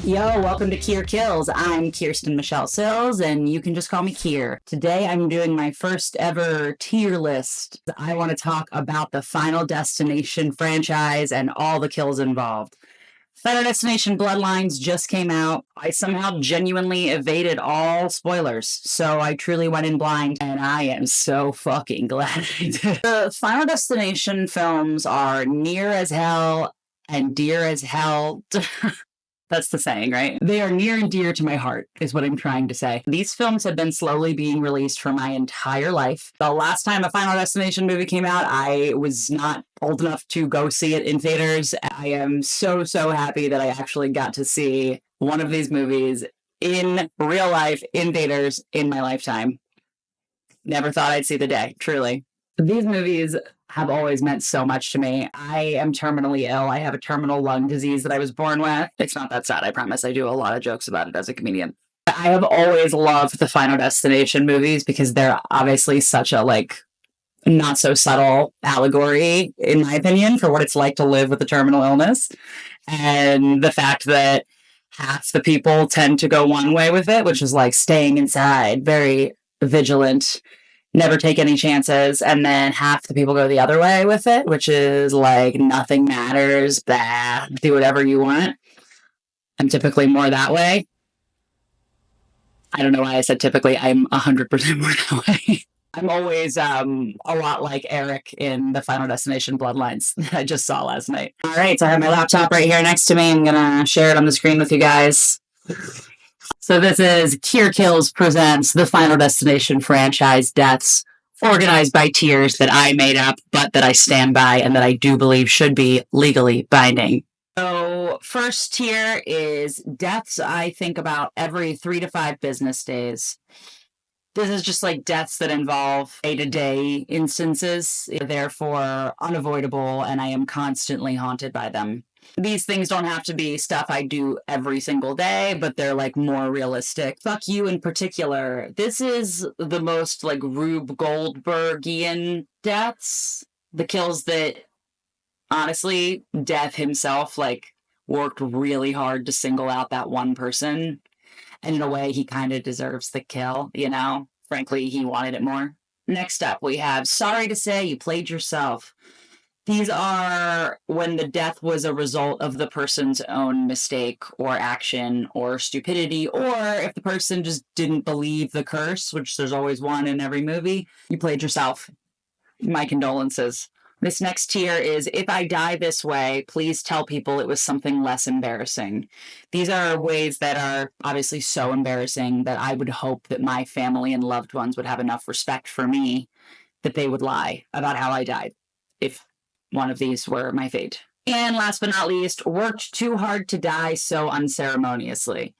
Yo, welcome to Kier Kills. I'm Kirsten Michelle Sills, and you can just call me Kier. Today, I'm doing my first ever tier list. I want to talk about the Final Destination franchise and all the kills involved. Final Destination Bloodlines just came out. I somehow genuinely evaded all spoilers, so I truly went in blind, and I am so fucking glad I did. The Final Destination films are near as hell and dear as hell. That's the saying, right? They are near and dear to my heart, is what I'm trying to say. These films have been slowly being released for my entire life. The last time a Final Destination movie came out, I was not old enough to go see it in theaters. I am so happy that I actually got to see one of these movies in real life, in theaters, in my lifetime. Never thought I'd see the day, truly. These movies have always meant so much to me. I am terminally ill. I have a terminal lung disease that I was born with. It's not that sad, I promise. I do a lot of jokes about it as a comedian. I have always loved the Final Destination movies because they're obviously such a, not so subtle allegory, in my opinion, for what it's like to live with a terminal illness. And the fact that half the people tend to go one way with it, which is like staying inside, very vigilant, never take any chances, and then half the people go the other way with it, which is like nothing matters, do whatever you want. I'm typically more that way. I don't know why I said typically. I'm 100% more that way. I'm always a lot like Eric in the Final Destination Bloodlines that I just saw last night. All right, so I have my laptop right here next to me. I'm going to share it on the screen with you guys. So this is Kier Kills presents the Final Destination franchise deaths, organized by tiers that I made up, but that I stand by and that I do believe should be legally binding. So first tier is deaths I think about every 3 to 5 business days. This is just like deaths that involve day-to-day instances, therefore unavoidable, and I am constantly haunted by them. These things don't have to be stuff I do every single day, but they're like more realistic. Fuck you in particular. This is the most like Rube Goldbergian deaths. The kills that, honestly, Death himself like worked really hard to single out that one person. And in a way, he kind of deserves the kill, you know? Frankly, he wanted it more. Next up, we have Sorry to Say You Played Yourself. These are when the death was a result of the person's own mistake or action or stupidity, or if the person just didn't believe the curse, which there's always one in every movie, you played yourself. My condolences. This next tier is, if I die this way, please tell people it was something less embarrassing. These are ways that are obviously so embarrassing that I would hope that my family and loved ones would have enough respect for me that they would lie about how I died, if one of these were my fate. And last but not least, worked too hard to die so unceremoniously.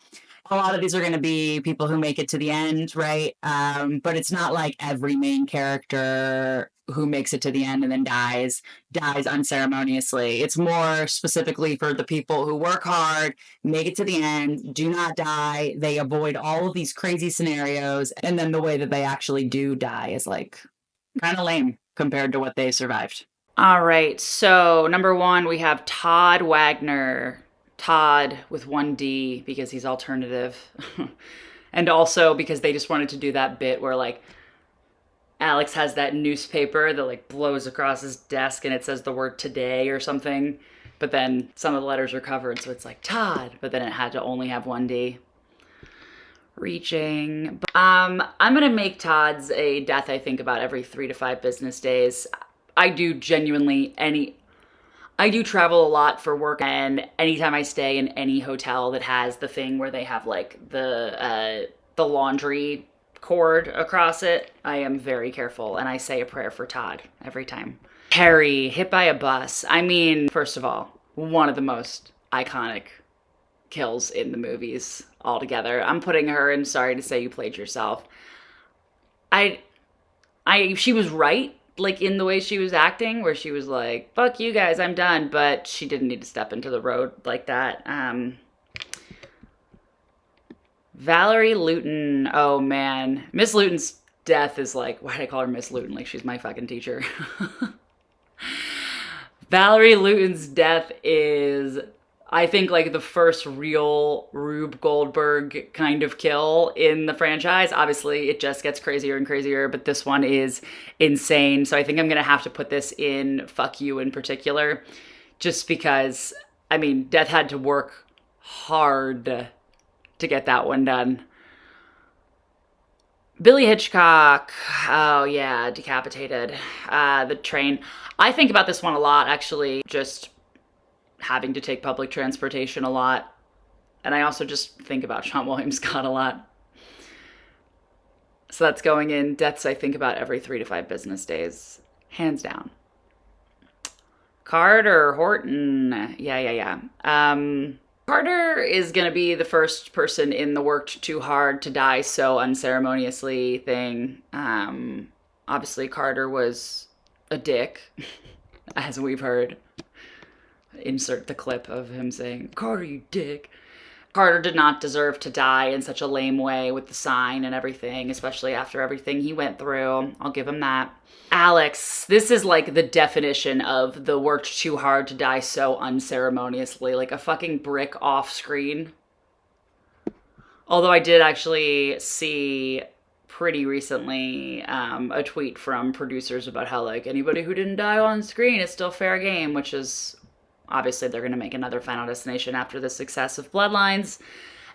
A lot of these are going to be people who make it to the end, right? But it's not like every main character who makes it to the end and then dies unceremoniously. It's more specifically for the people who work hard, make it to the end, do not die. They avoid all of these crazy scenarios. And then the way that they actually do die is like kind of lame compared to what they survived. All right, so number 1, we have Todd Wagner. Todd with 1 D because he's alternative. And also because they just wanted to do that bit where like Alex has that newspaper that like blows across his desk and it says the word today or something. But then some of the letters are covered, so it's like Todd, but then it had to only have 1 D. Reaching. I'm going to make Todd's a death I think about every 3 to 5 business days. I do travel a lot for work, and anytime I stay in any hotel that has the thing where they have like the laundry cord across it, I am very careful and I say a prayer for Todd every time. Harry, hit by a bus. I mean, first of all, one of the most iconic kills in the movies altogether. I'm putting her in Sorry to Say You Played Yourself. She was right, like in the way she was acting, where she was like, fuck you guys, I'm done, but she didn't need to step into the road like that. Valerie Luton, oh man. Miss Luton's death is like, why did I call her Miss Luton? Like she's my fucking teacher. Valerie Luton's death is, I think, like the first real Rube Goldberg kind of kill in the franchise. Obviously, it just gets crazier and crazier, but this one is insane. So I think I'm going to have to put this in Fuck You in particular, just because, I mean, Death had to work hard to get that one done. Billy Hitchcock. Oh, yeah, decapitated. The train. I think about this one a lot, actually, just having to take public transportation a lot. And I also just think about Sean William Scott a lot. So that's going in deaths I think about every 3 to 5 business days. Hands down. Carter Horton. Yeah. Carter is going to be the first person in the worked too hard to die so unceremoniously thing. Obviously, Carter was a dick, as we've heard. Insert the clip of him saying, "Carter, you dick." Carter did not deserve to die in such a lame way with the sign and everything, especially after everything he went through. I'll give him that. Alex, this is like the definition of the worked too hard to die so unceremoniously, like a fucking brick off screen. Although I did actually see pretty recently a tweet from producers about how, like, anybody who didn't die on screen is still fair game, which is obviously they're going to make another Final Destination after the success of Bloodlines.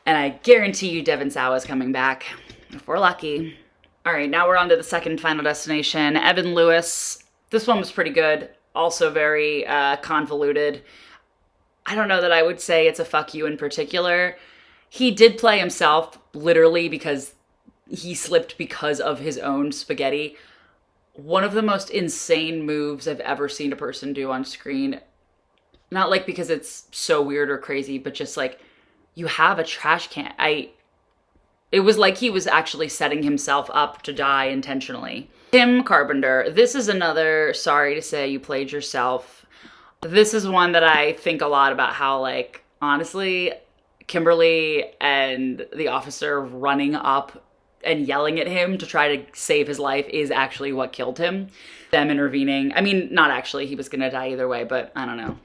And I guarantee you Devon Sawa is coming back, if we're lucky. All right, now we're on to the second Final Destination. Evan Lewis. This one was pretty good. Also very convoluted. I don't know that I would say it's a fuck you in particular. He did play himself, literally, because he slipped because of his own spaghetti. One of the most insane moves I've ever seen a person do on screen. Not like because it's so weird or crazy, but just like, you have a trash can. It was like he was actually setting himself up to die intentionally. Tim Carpenter. This is another, sorry to say you played yourself. This is one that I think a lot about how, like, honestly, Kimberly and the officer running up and yelling at him to try to save his life is actually what killed him. Them intervening. I mean, not actually. He was going to die either way, but I don't know.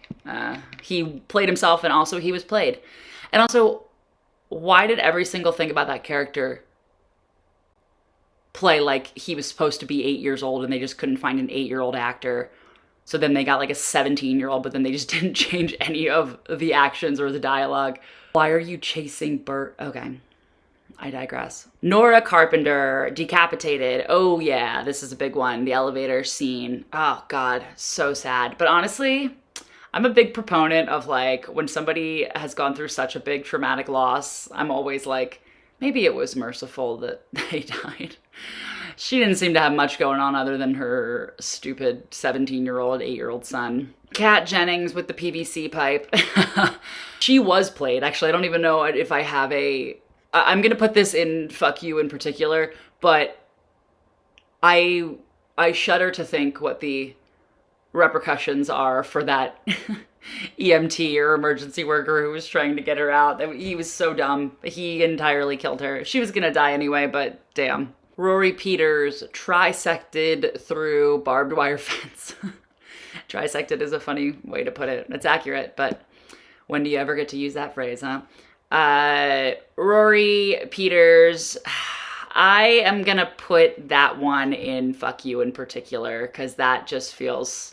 He played himself and also he was played. And also, why did every single thing about that character play like he was supposed to be 8 years old and they just couldn't find an 8-year-old actor? So then they got like a 17-year-old, but then they just didn't change any of the actions or the dialogue. Why are you chasing Bert? Okay, I digress. Nora Carpenter, decapitated. Oh yeah, this is a big one. The elevator scene. Oh God, so sad. But honestly, I'm a big proponent of, like, when somebody has gone through such a big traumatic loss, I'm always like, maybe it was merciful that they died. She didn't seem to have much going on other than her stupid 17-year-old, 8-year-old son. Kat Jennings with the PVC pipe. She was played. Actually, I don't even know if I have a... I'm going to put this in fuck you in particular, but I shudder to think what the repercussions are for that EMT or emergency worker who was trying to get her out. He was so dumb. He entirely killed her. She was gonna die anyway, but damn. Rory Peters trisected through barbed wire fence. Trisected is a funny way to put it. It's accurate, but when do you ever get to use that phrase, huh? Rory Peters, I am gonna put that one in fuck you in particular, because that just feels...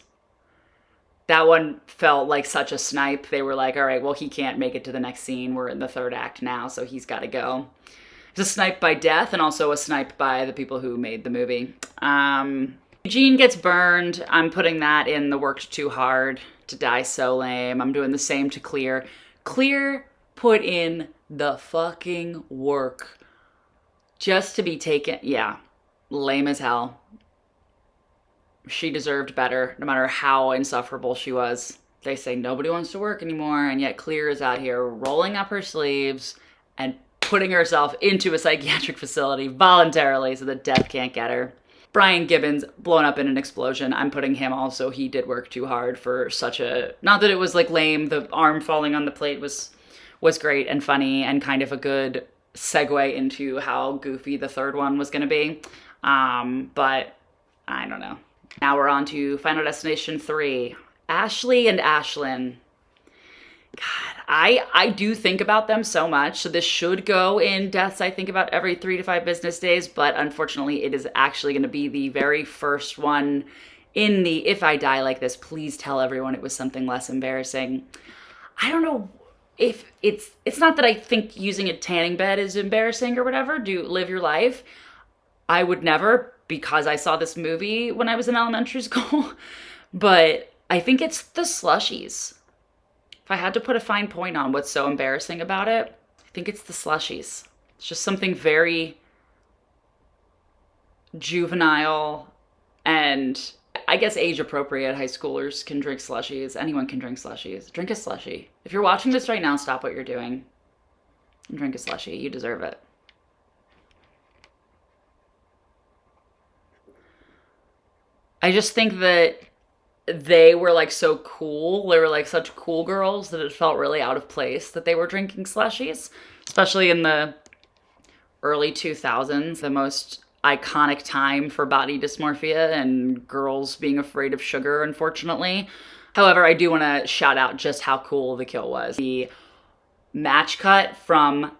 That one felt like such a snipe. They were like, all right, well, he can't make it to the next scene. We're in the third act now, so he's got to go. It's a snipe by death and also a snipe by the people who made the movie. Eugene gets burned. I'm putting that in the worked too hard to die so lame. I'm doing the same to Clear. Clear put in the fucking work just to be taken. Yeah, lame as hell. She deserved better, no matter how insufferable she was. They say nobody wants to work anymore, and yet Clear is out here rolling up her sleeves and putting herself into a psychiatric facility voluntarily so that death can't get her. Brian Gibbons, blown up in an explosion. I'm putting him also. He did work too hard for such a... Not that it was, like, lame. The arm falling on the plate was great and funny and kind of a good segue into how goofy the third one was going to be. But I don't know. Now we're on to Final Destination 3. Ashley and Ashlyn. God, I do think about them so much. So this should go in deaths I think about every 3 to 5 business days, but unfortunately it is actually going to be the very first one in the if I die like this, please tell everyone it was something less embarrassing. I don't know if it's not that I think using a tanning bed is embarrassing or whatever. Do live your life. I would never, because I saw this movie when I was in elementary school. But I think it's the slushies. If I had to put a fine point on what's so embarrassing about it, I think it's the slushies. It's just something very juvenile and I guess age appropriate. High schoolers can drink slushies. Anyone can drink slushies. Drink a slushie. If you're watching this right now, stop what you're doing and drink a slushie. You deserve it. I just think that they were like so cool. They were like such cool girls that it felt really out of place that they were drinking slushies, especially in the early 2000s, the most iconic time for body dysmorphia and girls being afraid of sugar, unfortunately. However, I do want to shout out just how cool the kill was. The match cut from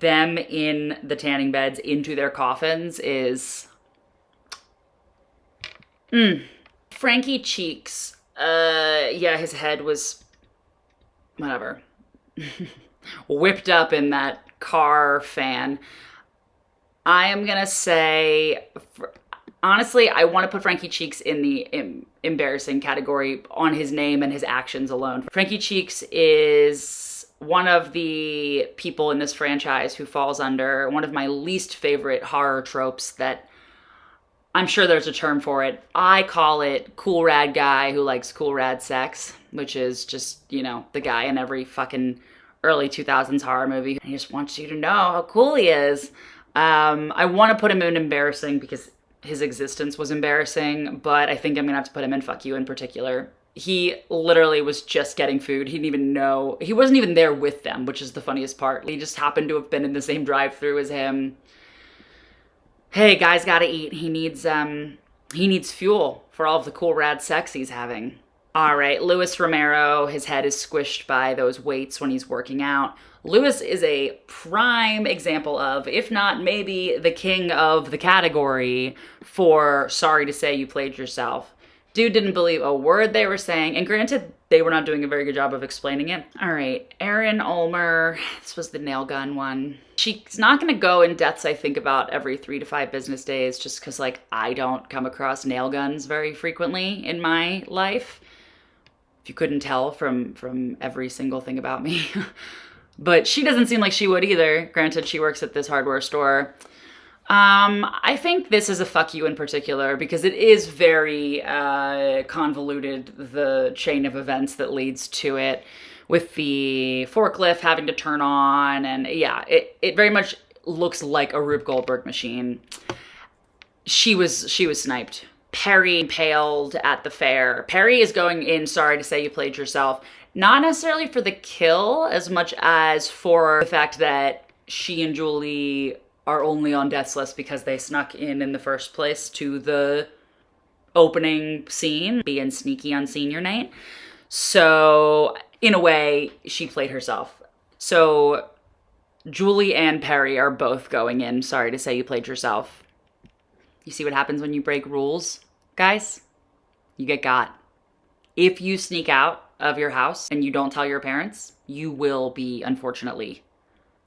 them in the tanning beds into their coffins is... Frankie Cheeks, yeah, his head was, whatever, whipped up in that car fan. I am gonna say, honestly, I want to put Frankie Cheeks in the embarrassing category on his name and his actions alone. Frankie Cheeks is one of the people in this franchise who falls under one of my least favorite horror tropes that I'm sure there's a term for it. I call it cool rad guy who likes cool rad sex, which is just, you know, the guy in every fucking early 2000s horror movie. He just wants you to know how cool he is. I want to put him in embarrassing because his existence was embarrassing, but I think I'm gonna have to put him in fuck you in particular. He literally was just getting food. He didn't even know. He wasn't even there with them, which is the funniest part. He just happened to have been in the same drive-thru as him. Hey, guy's gotta eat. He needs fuel for all of the cool rad sex he's having. All right, Luis Romero, his head is squished by those weights when he's working out. Luis is a prime example of, if not maybe the king of the category for sorry to say you played yourself. Dude didn't believe a word they were saying, and granted, they were not doing a very good job of explaining it. All right, Erin Ulmer, this was the nail gun one. She's not gonna go in deaths I think about every 3 to 5 business days just because, like, I don't come across nail guns very frequently in my life. If you couldn't tell from every single thing about me. But she doesn't seem like she would either. Granted, she works at this hardware store. I think this is a fuck you in particular because it is very convoluted, the chain of events that leads to it, with the forklift having to turn on, and yeah, it very much looks like a Rube Goldberg machine. She was sniped. Perry impaled at the fair. Perry is going in, sorry to say you played yourself, not necessarily for the kill as much as for the fact that she and Julie are only on death's list because they snuck in the first place to the opening scene, being sneaky on senior night. So in a way, she played herself. So Julie and Perry are both going in, sorry to say you played yourself. You see what happens when you break rules, guys? You get got. If you sneak out of your house and you don't tell your parents, you will be, unfortunately,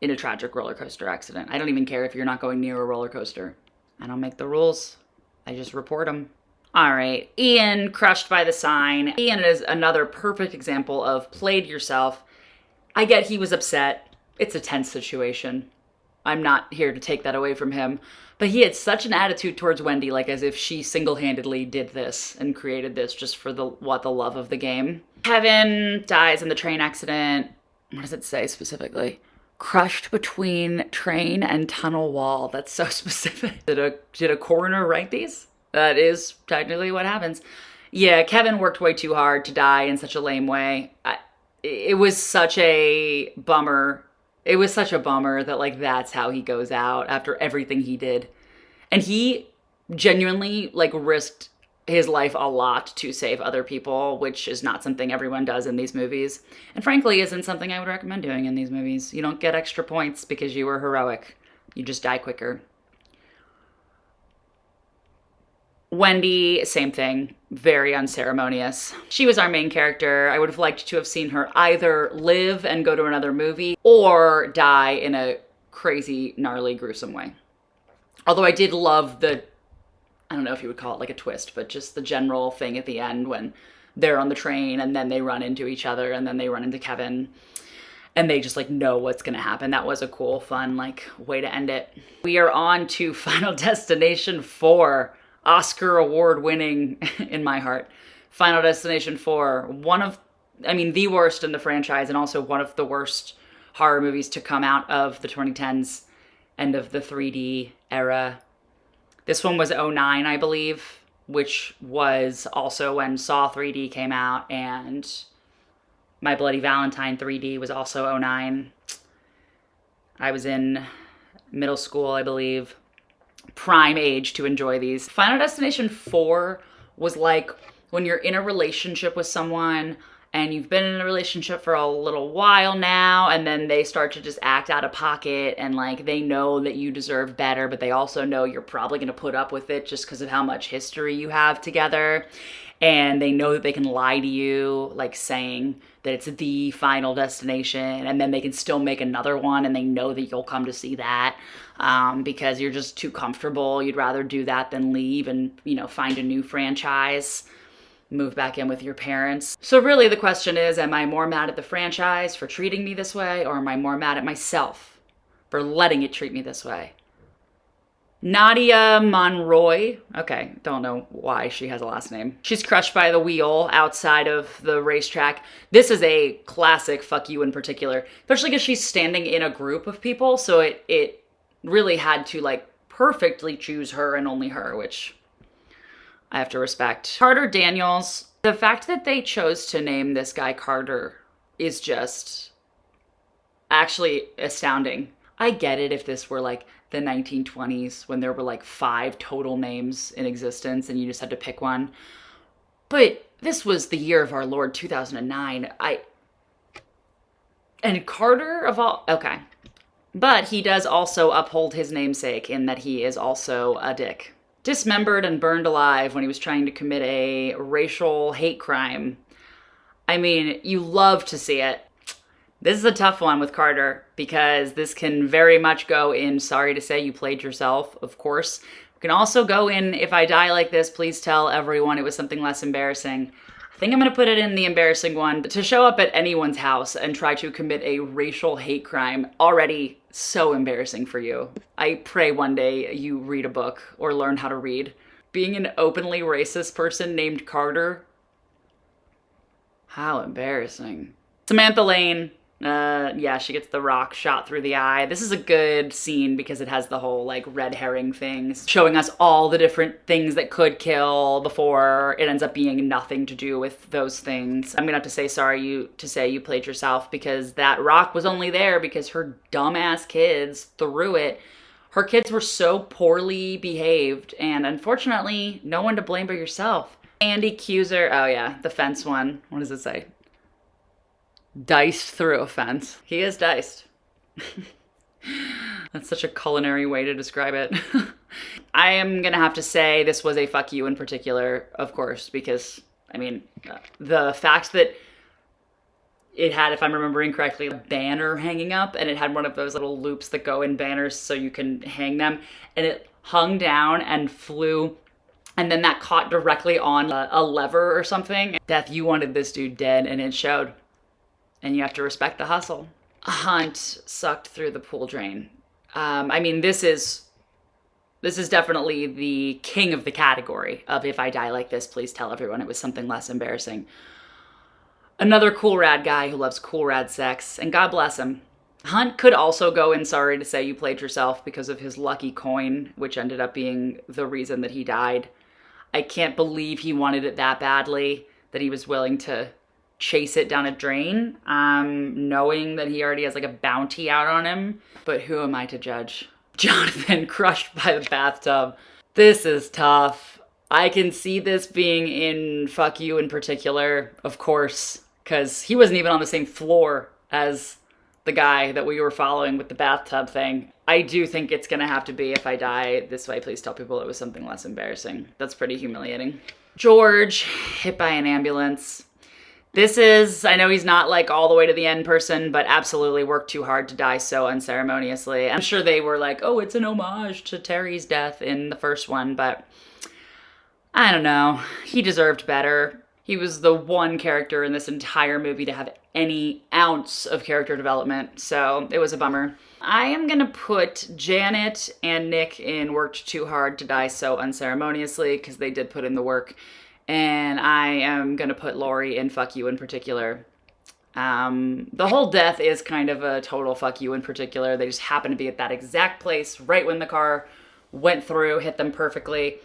in a tragic roller coaster accident. I don't even care if you're not going near a roller coaster. I don't make the rules. I just report them. All right, Ian, crushed by the sign. Ian is another perfect example of played yourself. I get he was upset. It's a tense situation. I'm not here to take that away from him. But he had such an attitude towards Wendy, like as if she single-handedly did this and created this just for the love of the game. Kevin dies in the train accident. What does it say specifically? Crushed between train and tunnel wall. That's so specific. Did a coroner write these? That is technically what happens. Yeah, Kevin worked way too hard to die in such a lame way. It was such a bummer. It was such a bummer that, like, that's how he goes out after everything he did. And he genuinely, like, risked his life a lot to save other people, which is not something everyone does in these movies. And frankly, isn't something I would recommend doing in these movies. You don't get extra points because you were heroic. You just die quicker. Wendy, same thing. Very unceremonious. She was our main character. I would have liked to have seen her either live and go to another movie or die in a crazy, gnarly, gruesome way. Although I did love the, I don't know if you would call it like a twist, but just the general thing at the end when they're on the train and then they run into each other and then they run into Kevin and they just like know what's gonna happen. That was a cool, fun, like way to end it. We are on to Final Destination 4. Oscar award winning in my heart. Final Destination 4. The worst in the franchise and also one of the worst horror movies to come out of the 2010s, end of the 3D era. This one was 2009, I believe, which was also when Saw 3D came out, and My Bloody Valentine 3D was also 2009. I was in middle school, I believe. Prime age to enjoy these. Final Destination 4 was like when you're in a relationship with someone and you've been in a relationship for a little while now, and then they start to just act out of pocket and like they know that you deserve better, but they also know you're probably going to put up with it just because of how much history you have together. And they know that they can lie to you, like saying that it's the final destination, and then they can still make another one and they know that you'll come to see that because you're just too comfortable. You'd rather do that than leave and, find a new franchise, move back in with your parents. So really the question is, am I more mad at the franchise for treating me this way, or am I more mad at myself for letting it treat me this way? Nadia Monroy. Okay, don't know why she has a last name. She's crushed by the wheel outside of the racetrack. This is a classic fuck you in particular, especially because she's standing in a group of people, so it really had to like perfectly choose her and only her, which I have to respect. Carter Daniels. The fact that they chose to name this guy Carter is just actually astounding. I get it if this were like the 1920s when there were like 5 total names in existence and you just had to pick one. But this was the year of our Lord 2009. And Carter of all, okay. But he does also uphold his namesake in that he is also a dick. Dismembered and burned alive when he was trying to commit a racial hate crime. I mean, you love to see it. This is a tough one with Carter because this can very much go in sorry to say you played yourself, of course. It can also go in if I die like this, please tell everyone it was something less embarrassing. I think I'm going to put it in the embarrassing one. To show up at anyone's house and try to commit a racial hate crime, already so embarrassing for you. I pray one day you read a book or learn how to read. Being an openly racist person named Carter, how embarrassing. Samantha Lane. She gets the rock shot through the eye. This is a good scene because it has the whole like red herring things, showing us all the different things that could kill before it ends up being nothing to do with those things. I'm gonna have to say sorry you played yourself because that rock was only there because her dumbass kids threw it. Her kids were so poorly behaved, and unfortunately, no one to blame but yourself. Andy Cuser, oh yeah, the fence one. What does it say? Diced through a fence. He is diced. That's such a culinary way to describe it. I am gonna have to say this was a fuck you in particular, of course, because, the fact that it had, if I'm remembering correctly, a banner hanging up, and it had one of those little loops that go in banners so you can hang them, and it hung down and flew, and then that caught directly on a lever or something. Death, you wanted this dude dead, and it showed. And you have to respect the hustle. Hunt sucked through the pool drain. This is definitely the king of the category of if I die like this, please tell everyone it was something less embarrassing. Another cool rad guy who loves cool rad sex, and God bless him. Hunt could also go in sorry to say you played yourself because of his lucky coin, which ended up being the reason that he died. I can't believe he wanted it that badly that he was willing to chase it down a drain, knowing that he already has like a bounty out on him. But who am I to judge? Jonathan crushed by the bathtub. This is tough. I can see this being in Fuck You in particular, of course, because he wasn't even on the same floor as the guy that we were following with the bathtub thing. I do think it's gonna have to be If I Die This Way, Please Tell People It Was Something Less Embarrassing. That's pretty humiliating. George, hit by an ambulance. This is, I know he's not like all the way to the end person, but absolutely worked too hard to die so unceremoniously. I'm sure they were like, oh, it's an homage to Terry's death in the first one, but I don't know. He deserved better. He was the one character in this entire movie to have any ounce of character development, so it was a bummer. I am gonna put Janet and Nick in Worked Too Hard to Die So Unceremoniously, because they did put in the work. And I am gonna put Laurie in Fuck You in particular. The whole death is kind of a total fuck you in particular. They just happen to be at that exact place right when the car went through, hit them perfectly.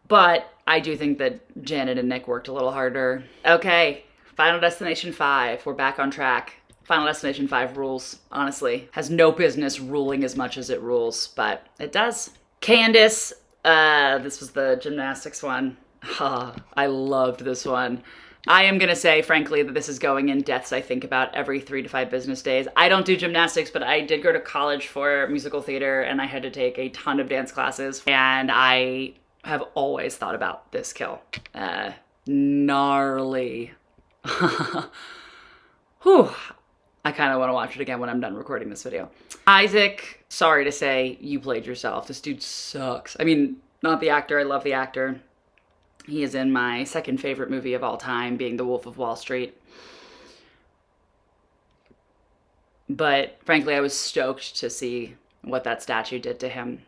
But I do think that Janet and Nick worked a little harder. Okay, Final Destination 5. We're back on track. Final Destination 5 rules, honestly. Has no business ruling as much as it rules, but it does. Candace, this was the gymnastics one. I loved this one. I am going to say, frankly, that this is going in deaths I think about every 3 to 5 business days. I don't do gymnastics, but I did go to college for musical theater, and I had to take a ton of dance classes, and I have always thought about this kill. Gnarly. Whew. I kind of want to watch it again when I'm done recording this video. Isaac, sorry to say, you played yourself. This dude sucks. I mean, not the actor. I love the actor. He is in my second favorite movie of all time, being The Wolf of Wall Street. But frankly, I was stoked to see what that statue did to him.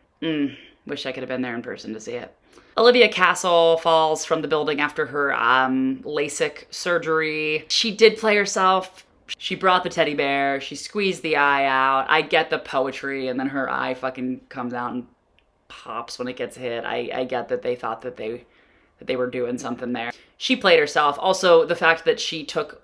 Wish I could have been there in person to see it. Olivia Castle falls from the building after her LASIK surgery. She did play herself. She brought the teddy bear. She squeezed the eye out. I get the poetry, and then her eye fucking comes out and pops when it gets hit. I get that they thought that they were doing something there. She played herself. Also, the fact that she took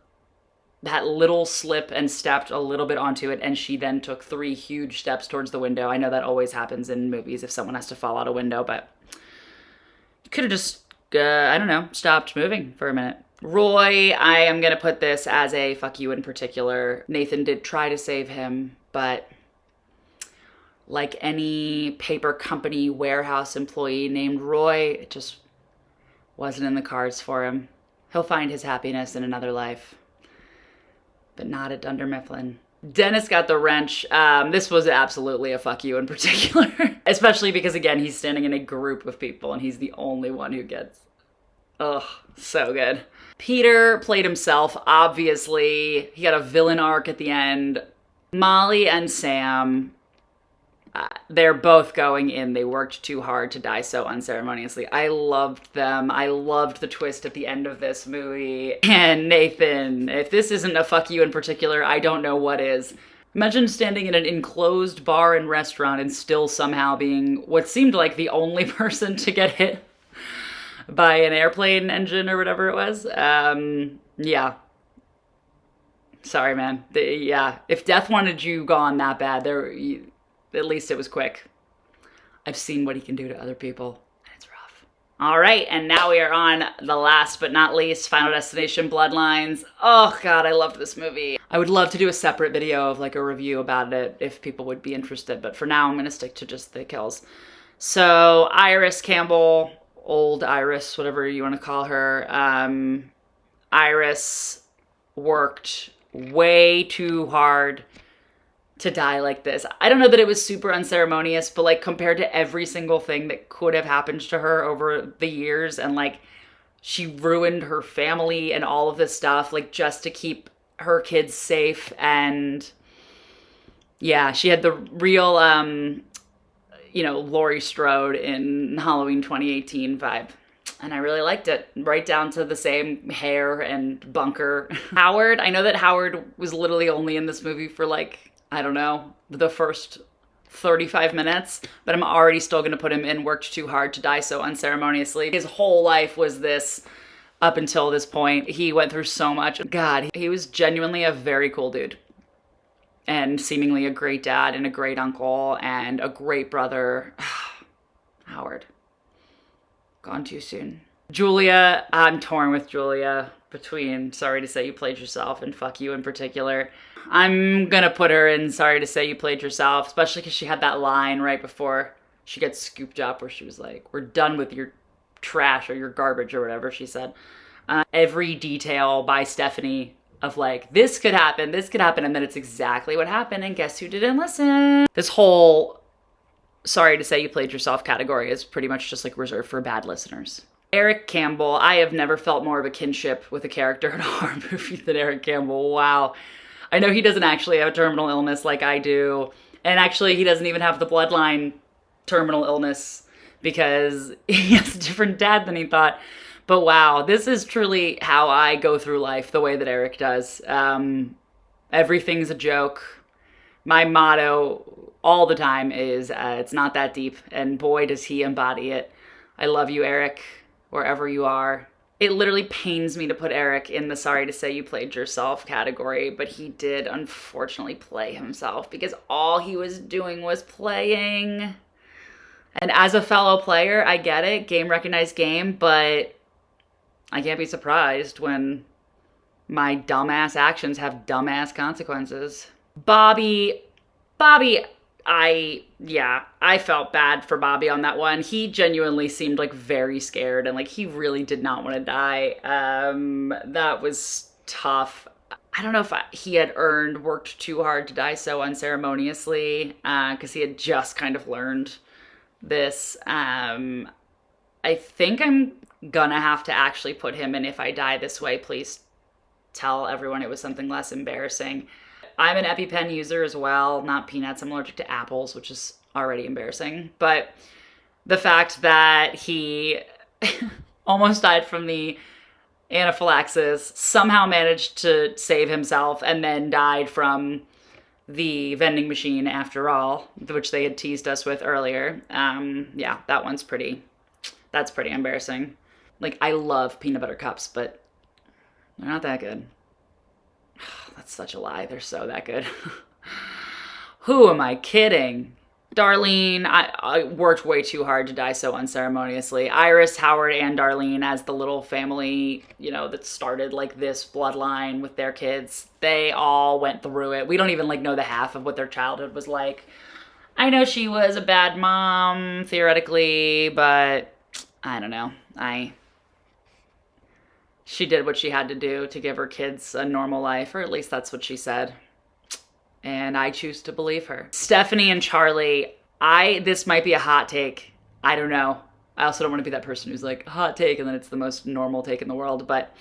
that little slip and stepped a little bit onto it, and she then took 3 huge steps towards the window. I know that always happens in movies if someone has to fall out a window, but you could have just, I don't know, stopped moving for a minute. Roy, I am going to put this as a fuck you in particular. Nathan did try to save him, but like any paper company warehouse employee named Roy, it just wasn't in the cards for him. He'll find his happiness in another life, but not at Dunder Mifflin. Dennis got the wrench. This was absolutely a fuck you in particular, especially because, again, he's standing in a group of people and he's the only one who gets, ugh, so good. Peter played himself, obviously. He got a villain arc at the end. Molly and Sam, they're both going in. They worked too hard to die so unceremoniously. I loved them. I loved the twist at the end of this movie. And Nathan, if this isn't a fuck you in particular, I don't know what is. Imagine standing in an enclosed bar and restaurant and still somehow being what seemed like the only person to get hit by an airplane engine or whatever it was. Yeah. Sorry, man. Yeah. If death wanted you gone that bad, at least it was quick. I've seen what he can do to other people, and it's rough. All right, and now we are on the last but not least, Final Destination Bloodlines. Oh God, I loved this movie. I would love to do a separate video of like a review about it if people would be interested, but for now I'm gonna stick to just the kills. So Iris Campbell, old Iris, whatever you wanna call her, Iris worked way too hard to die like this. I don't know that it was super unceremonious, but like compared to every single thing that could have happened to her over the years, and like she ruined her family and all of this stuff, like just to keep her kids safe. And yeah, she had the real, Laurie Strode in Halloween 2018 vibe. And I really liked it, right down to the same hair and bunker. Howard, I know that Howard was literally only in this movie for like, I don't know, the first 35 minutes, but I'm already still going to put him in Worked Too Hard to Die So Unceremoniously. His whole life was this up until this point. He went through so much. God, he was genuinely a very cool dude. And seemingly a great dad and a great uncle and a great brother. Howard. Gone too soon. Julia, I'm torn with Julia between Sorry to Say You Played Yourself and Fuck You in particular. I'm gonna put her in Sorry to Say You Played Yourself, especially because she had that line right before she gets scooped up where she was like, we're done with your trash or your garbage or whatever she said. Every detail by Stephanie of like, this could happen, and then it's exactly what happened, and guess who didn't listen? This whole Sorry to Say You Played Yourself category is pretty much just like reserved for bad listeners. Eric Campbell, I have never felt more of a kinship with a character in a horror movie than Eric Campbell. Wow. I know he doesn't actually have a terminal illness like I do, and actually he doesn't even have the bloodline terminal illness because he has a different dad than he thought. But wow, this is truly how I go through life, the way that Eric does. Everything's a joke. My motto all the time is, it's not that deep, and boy, does he embody it. I love you, Eric, wherever you are. It literally pains me to put Eric in the Sorry to Say You Played Yourself category, but he did unfortunately play himself because all he was doing was playing. And as a fellow player, I get it, game recognized game, but I can't be surprised when my dumbass actions have dumbass consequences. Bobby, I felt bad for Bobby on that one. He genuinely seemed like very scared and like he really did not want to die. That was tough. I don't know if he had worked too hard to die so unceremoniously, because he had just kind of learned this. I think I'm gonna have to actually put him in If I Die This Way, Please Tell Everyone It Was Something Less Embarrassing. I'm an EpiPen user as well, not peanuts. I'm allergic to apples, which is already embarrassing. But the fact that he almost died from the anaphylaxis, somehow managed to save himself, and then died from the vending machine after all, which they had teased us with earlier. That's pretty embarrassing. Like, I love peanut butter cups, but they're not that good. That's such a lie. They're so that good. Who am I kidding? Darlene, I worked way too hard to die so unceremoniously. Iris, Howard, and Darlene as the little family, that started like this bloodline with their kids. They all went through it. We don't even know the half of what their childhood was like. I know she was a bad mom, theoretically, but I don't know. She did what she had to do to give her kids a normal life, or at least that's what she said. And I choose to believe her. Stephanie and Charlie, this might be a hot take. I don't know. I also don't want to be that person who's like, hot take, and then it's the most normal take in the world. But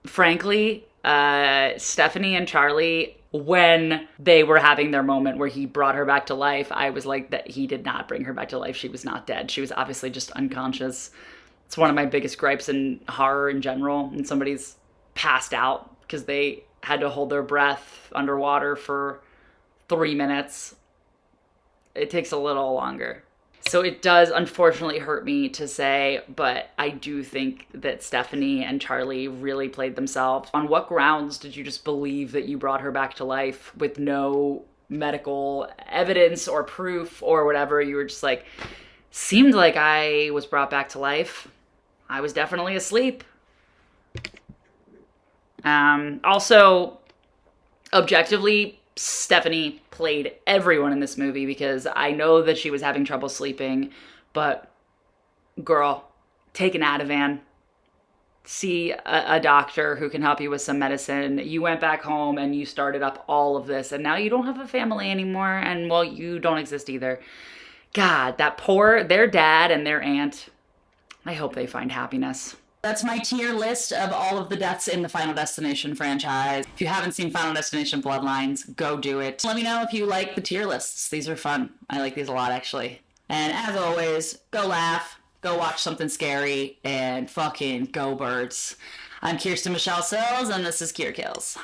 frankly, Stephanie and Charlie, when they were having their moment where he brought her back to life, I was like, that he did not bring her back to life. She was not dead. She was obviously just unconscious. It's one of my biggest gripes in horror in general, when somebody's passed out because they had to hold their breath underwater for 3 minutes. It takes a little longer. So it does unfortunately hurt me to say, but I do think that Stephanie and Charlie really played themselves. On what grounds did you just believe that you brought her back to life with no medical evidence or proof or whatever? You were just like, seemed like I was brought back to life. I was definitely asleep. Also, objectively, Stephanie played everyone in this movie because I know that she was having trouble sleeping, but girl, take an Ativan, see a doctor who can help you with some medicine. You went back home and you started up all of this, and now you don't have a family anymore, and well, you don't exist either. God, their dad and their aunt, I hope they find happiness. That's my tier list of all of the deaths in the Final Destination franchise. If you haven't seen Final Destination Bloodlines, go do it. Let me know if you like the tier lists. These are fun. I like these a lot, actually. And as always, go laugh, go watch something scary, and fucking go birds. I'm Kirsten Michelle Sills, and this is Kier Kills.